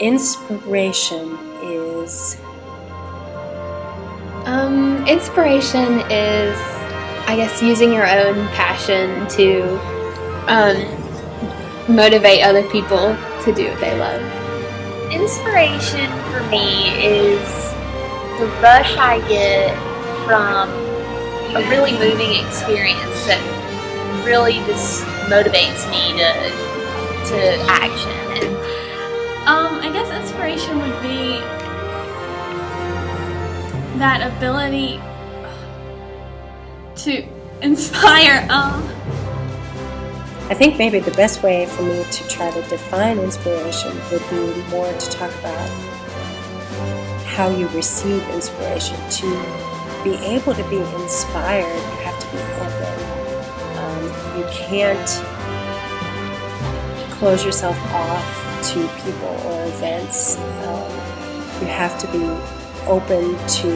inspiration is? Inspiration is, I guess, using your own passion to motivate other people to do what they love. Inspiration for me is the rush I get from a really moving experience that really just motivates me to action. And I guess inspiration would be that ability to inspire. I think maybe the best way for me to try to define inspiration would be more to talk about how you receive inspiration. To be able to be inspired, you have to be open. You can't close yourself off to people or events. You have to be open to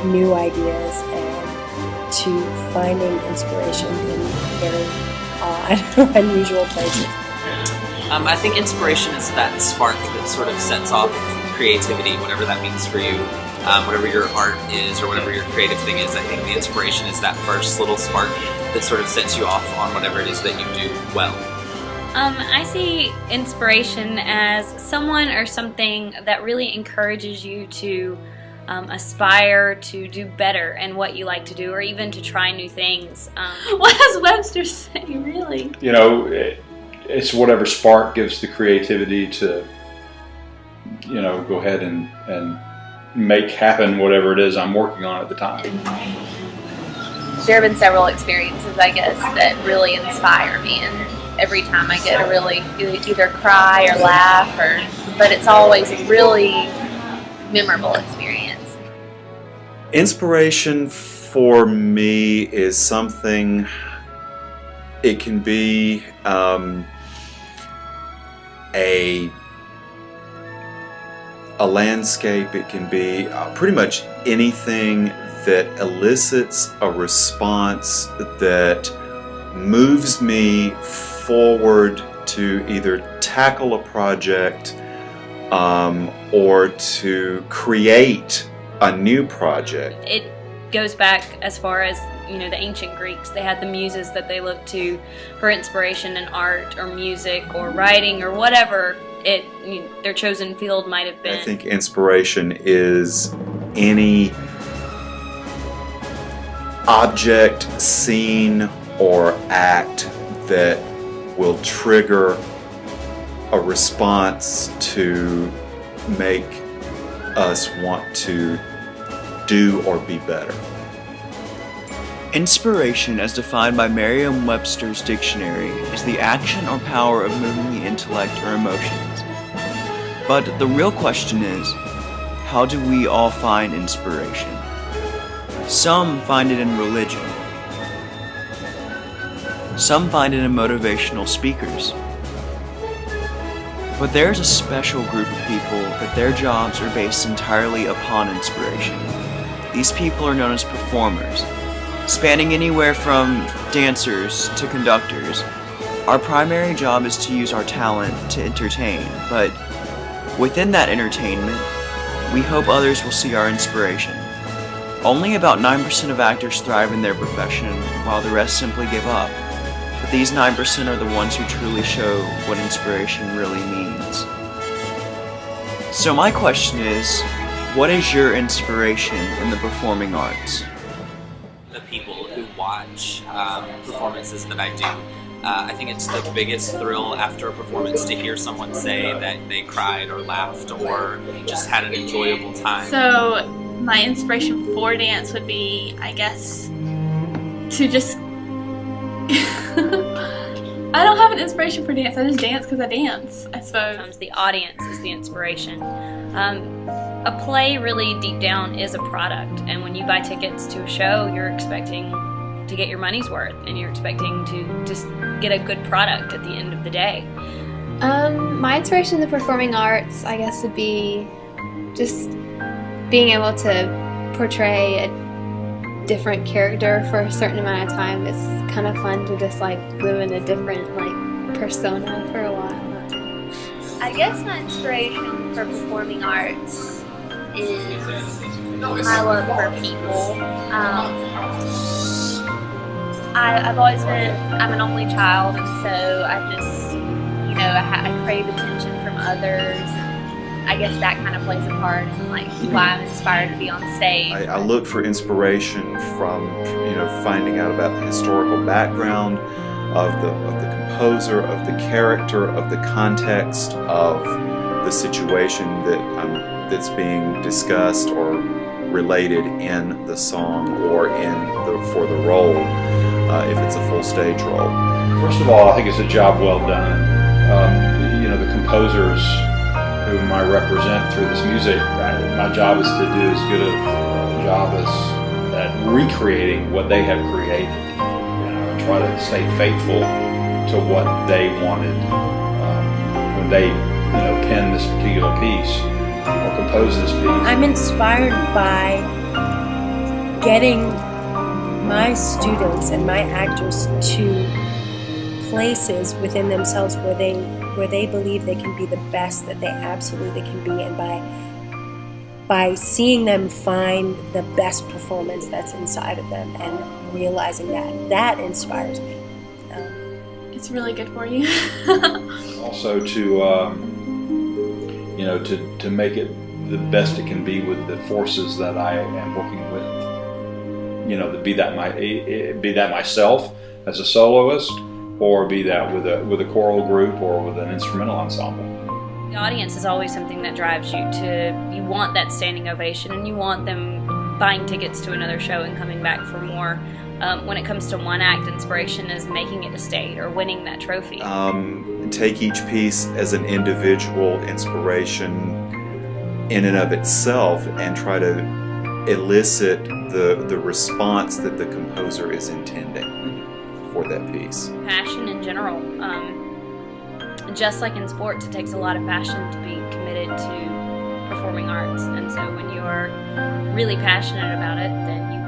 new ideas and to finding inspiration in very odd, unusual places. I think inspiration is that spark that sort of sets off creativity, whatever that means for you. Whatever your art is or whatever your creative thing is, I think the inspiration is that first little spark that sort of sets you off on whatever it is that you do well. I see inspiration as someone or something that really encourages you to aspire to do better in what you like to do, or even to try new things. What does Webster say, really? You know, it's whatever spark gives the creativity to, you know, go ahead and make happen whatever it is I'm working on at the time. There have been several experiences, I guess, that really inspire me, and every time I get to really either cry or laugh, but it's always a really memorable experience. Inspiration for me is something, it can be a landscape, it can be pretty much anything that elicits a response that moves me forward to either tackle a project or to create a new project. It goes back as far as, you know, the ancient Greeks. They had the muses that they looked to for inspiration in art or music or writing or whatever their chosen field might have been. I think inspiration is any object, scene, or act that will trigger a response to make us want to do or be better. Inspiration, as defined by Merriam-Webster's dictionary, is the action or power of moving the intellect or emotions. But the real question is, how do we all find inspiration? Some find it in religion. Some find it in motivational speakers. But there's a special group of people that their jobs are based entirely upon inspiration. These people are known as performers. Spanning anywhere from dancers to conductors, our primary job is to use our talent to entertain, but within that entertainment, we hope others will see our inspiration. Only about 9% of actors thrive in their profession, while the rest simply give up. But these 9% are the ones who truly show what inspiration really means. So my question is, what is your inspiration in the performing arts? The people who watch performances that I do. I think it's the biggest thrill after a performance to hear someone say that they cried or laughed or just had an enjoyable time. So my inspiration for dance would be, I guess, to just... I don't have an inspiration for dance. I just dance because I dance, I suppose. Sometimes the audience is the inspiration. A play really deep down is a product, and when you buy tickets to a show, you're expecting to get your money's worth, and you're expecting to just get a good product at the end of the day. My inspiration in the performing arts, I guess, would be just being able to portray a different character for a certain amount of time. It's kind of fun to just like live in a different like persona for a while. I guess my inspiration for performing arts is my love for people. I've always been, I'm an only child, and so I just, I crave attention from others. And I guess that kind of plays a part in like why I'm inspired to be on stage. I look for inspiration from finding out about the historical background of the composer, of the character, of the context of the situation that's being discussed or related in the song or for the role, if it's a full stage role. First of all, I think it's a job well done. The composers whom I represent through this music, my job is to do as good a job as at recreating what they have created. And try to stay faithful to what they wanted when they, penned this particular piece or composed this piece. I'm inspired by getting my students and my actors to places within themselves where they believe they can be the best that they absolutely can be, and by seeing them find the best performance that's inside of them and realizing that inspires me. It's really good for you. Also to make it the best it can be with the forces that I am working with. To be that myself as a soloist, or be that with a choral group or with an instrumental ensemble. The audience is always something that drives you you want that standing ovation, and you want them buying tickets to another show and coming back for more. When it comes to one act, inspiration is making it to state or winning that trophy. Take each piece as an individual inspiration in and of itself and try to elicit the response that the composer is intending for that piece. Passion in general. Just like in sports, it takes a lot of passion to be committed to performing arts. And so when you are really passionate about it, then you